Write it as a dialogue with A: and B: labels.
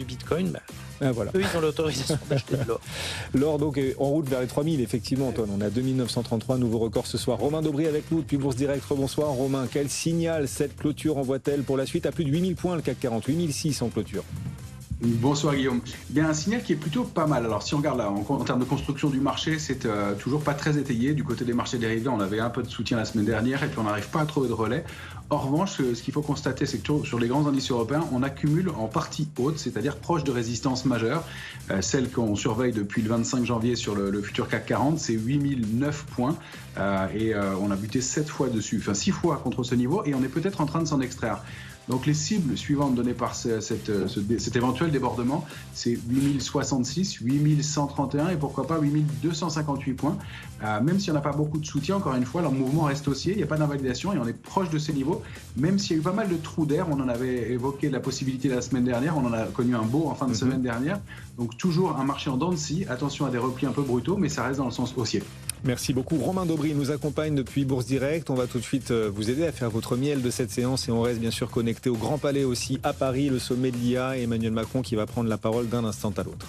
A: du Bitcoin,
B: Voilà.
A: eux, ils ont l'autorisation d'acheter de l'or.
B: L'or donc est en route vers les 3000, effectivement, Antoine. On a 2933, nouveau record ce soir. Romain Daubry avec nous depuis Bourse Direct. Bonsoir Romain. Quel signal cette clôture envoie-t-elle pour la suite à plus de 8000 points le CAC 40, 8006 en clôture?
C: Bonsoir Guillaume. Bien, un signal qui est plutôt pas mal. Alors si on regarde là, en termes de construction du marché, c'est toujours pas très étayé. Du côté des marchés dérivés, on avait un peu de soutien la semaine dernière et puis on n'arrive pas à trouver de relais. En revanche, ce qu'il faut constater, c'est que sur les grands indices européens, on accumule en partie haute, c'est-à-dire proche de résistance majeure. Celle qu'on surveille depuis le 25 janvier sur le futur CAC 40, c'est 8009 points et on a buté 7 fois dessus, enfin 6 fois contre ce niveau et on est peut-être en train de s'en extraire. Donc les cibles suivantes données par cet éventuel débordement, c'est 8066, 8131 et pourquoi pas 8258 points. Même s'il n'y en a pas beaucoup de soutien, encore une fois, leur mouvement reste haussier, il n'y a pas d'invalidation et on est proche de ces niveaux. Même s'il y a eu pas mal de trous d'air, on en avait évoqué la possibilité la semaine dernière, on en a connu un beau en fin de semaine dernière. Donc toujours un marché en dents de scie, attention à des replis un peu brutaux, mais ça reste dans le sens haussier.
B: Merci beaucoup. Romain Daubry nous accompagne depuis Bourse Direct. On va tout de suite vous aider à faire votre miel de cette séance et on reste bien sûr connecté au Grand Palais aussi à Paris, le sommet de l'IA et Emmanuel Macron qui va prendre la parole d'un instant à l'autre.